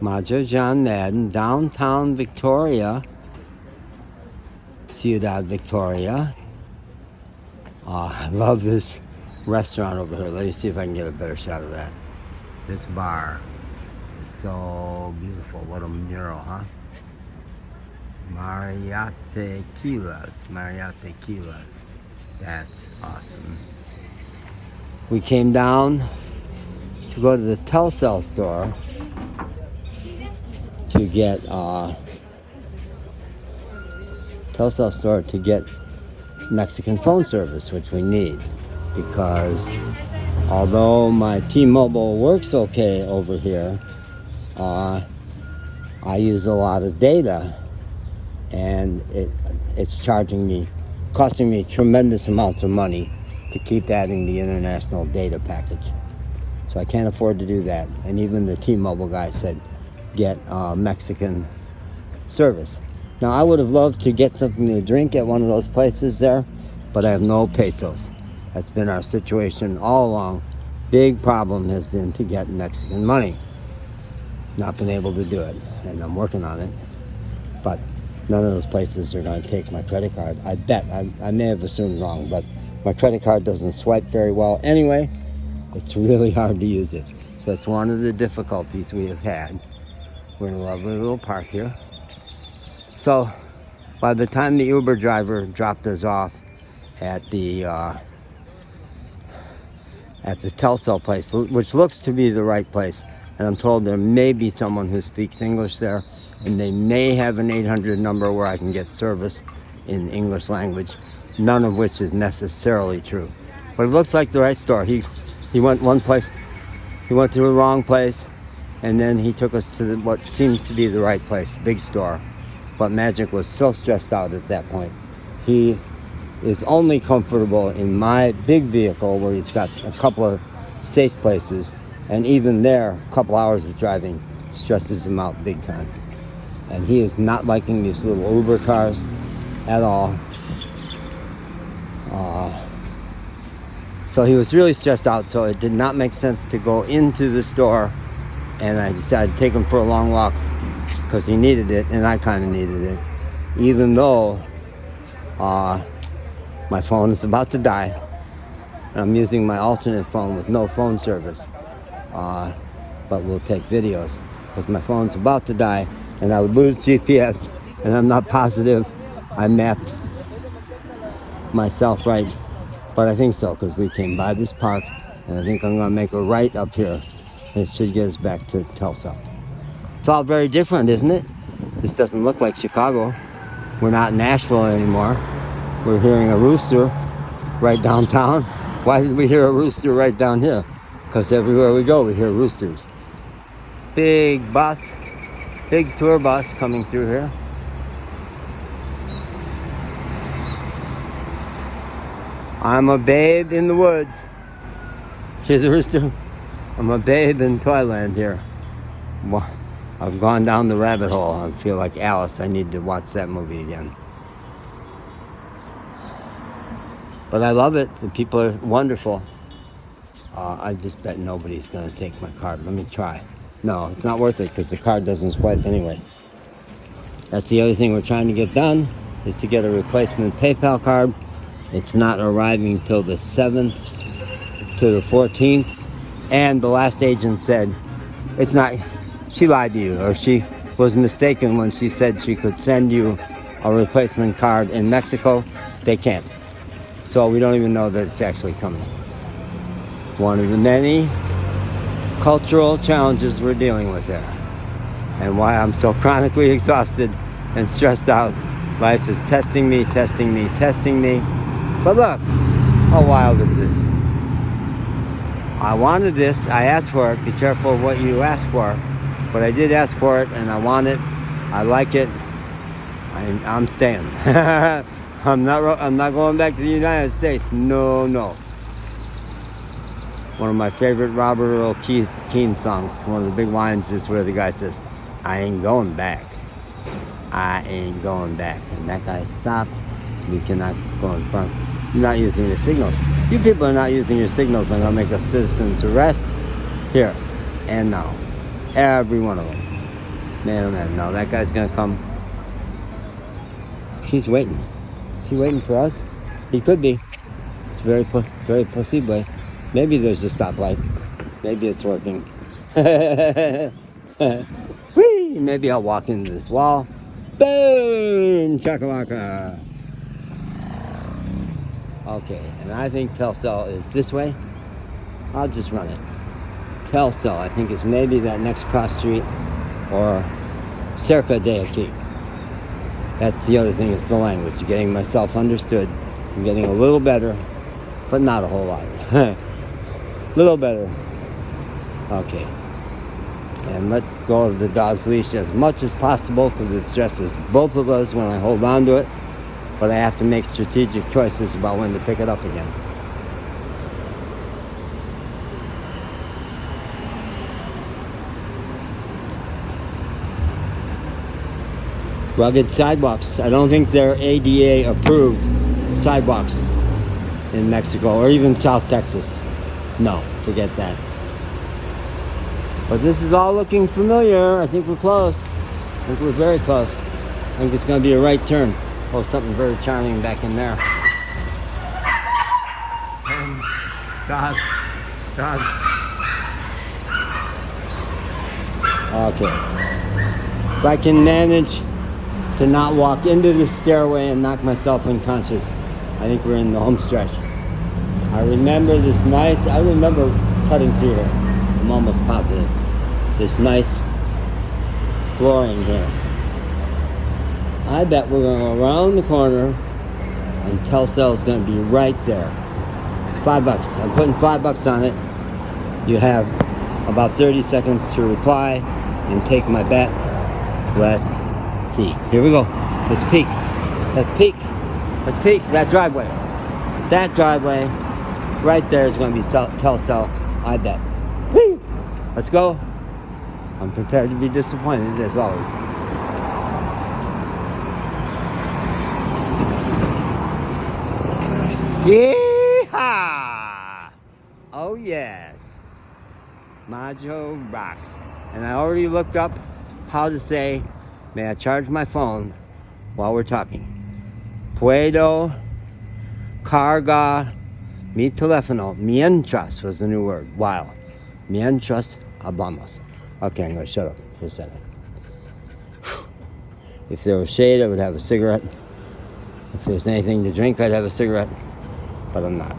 Majo John Madden, downtown Victoria, Ciudad Victoria. I love this restaurant over here. Let me see if I can get a better shot of that. This bar is so beautiful. What a mural, huh? Mariate Quilas. That's awesome. We came down to go to the Telcel store to get Mexican phone service, which we need, because although my T-Mobile works okay over here, I use a lot of data, and it's costing me tremendous amounts of money to keep adding the international data package. So I can't afford to do that. And even the T-Mobile guy said, get Mexican service. Now, I would have loved to get something to drink at one of those places there, but I have no pesos. That's been our situation all along. Big problem has been to get Mexican money. Not been able to do it, and I'm working on it. But none of those places are going to take my credit card. I bet. I may have assumed wrong, but my credit card doesn't swipe very well anyway. It's really hard to use it. So it's one of the difficulties we have had. We're in a lovely little park here. So by the time the Uber driver dropped us off at the Telcel place, which looks to be the right place, and I'm told there may be someone who speaks English there, and they may have an 800 number where I can get service in English language, none of which is necessarily true. But it looks like the right store. He went one place, he went to the wrong place, and then he took us to what seems to be the right place, big store. But Magic was so stressed out at that point. He is only comfortable in my big vehicle where he's got a couple of safe places, and even there, a couple hours of driving stresses him out big time. And he is not liking these little Uber cars at all. So he was really stressed out, so it did not make sense to go into the store, and I decided to take him for a long walk because he needed it, and I kind of needed it, even though my phone is about to die, and I'm using my alternate phone with no phone service, but we'll take videos because my phone's about to die, and I would lose GPS, and I'm not positive I mapped myself right, but I think so, because we came by this park, and I think I'm going to make a right up here. It should get us back to Telcel. It's all very different, isn't it? This doesn't look like Chicago. We're not in Nashville anymore. We're hearing a rooster right downtown. Why did we hear a rooster right down here? Because everywhere we go, we hear roosters. Big bus, big tour bus coming through here. I'm a babe in the woods. Hear the rooster? I'm a babe in Toyland here. Well, I've gone down the rabbit hole. I feel like Alice. I need to watch that movie again. But I love it. The people are wonderful. I just bet nobody's going to take my card. Let me try. No, it's not worth it because the card doesn't swipe anyway. That's the other thing we're trying to get done, is to get a replacement PayPal card. It's not arriving till the 7th to the 14th. And the last agent said, it's not, she lied to you, or she was mistaken when she said she could send you a replacement card in Mexico. They can't. So we don't even know that it's actually coming. One of the many cultural challenges we're dealing with there. And why I'm so chronically exhausted and stressed out. Life is testing me. But look, how wild is this? I wanted this, I asked for it. Be careful what you ask for. But I did ask for it, and I want it. I like it. I'm staying. I'm not going back to the United States. No. One of my favorite Robert Earl Keen songs, one of the big lines is where the guy says, I ain't going back. And that guy stopped. We cannot go in front. You're not using your signals. You people are not using your signals. I'm going to make a citizen's arrest here and now. Every one of them. Man, oh man, no, that guy's gonna come. He's waiting. Is he waiting for us? He could be. It's very possible. Maybe there's a stoplight. Maybe it's working. Whee! Maybe I'll walk into this wall. Boom! Chakalaka. Okay, and I think Telcel is this way. I'll just run it. Telcel, I think, is maybe that next cross street or cerca de aquí. That's the other thing, is the language. Getting myself understood. I'm getting a little better, but not a whole lot. Little better. Okay. And let go of the dog's leash as much as possible, because it stresses both of us when I hold on to it. But I have to make strategic choices about when to pick it up again. Rugged sidewalks. I don't think they're ADA approved sidewalks in Mexico or even South Texas. No, forget that. But this is all looking familiar. I think we're close. I think we're very close. I think it's going to be a right turn. Oh, something very charming back in there. God. Okay. If I can manage to not walk into the stairway and knock myself unconscious, I think we're in the home stretch. I remember cutting through here. I'm almost positive. This nice flooring here. I bet we're going to go around the corner and Telcel's going to be right there. $5. I'm putting $5 on it. You have about 30 seconds to reply and take my bet. Let's see. Here we go. Let's peek. That driveway. That driveway right there is going to be Telcel, I bet. Woo! Let's go. I'm prepared to be disappointed as always. Yeehaw! Oh yes. Majo rocks. And I already looked up how to say, may I charge my phone while we're talking? Puedo cargar mi teléfono mientras was the new word. While. Mientras hablamos. Okay, I'm going to shut up for a second. If there was shade, I would have a cigarette. If there was anything to drink, I'd have a cigarette. But I'm not.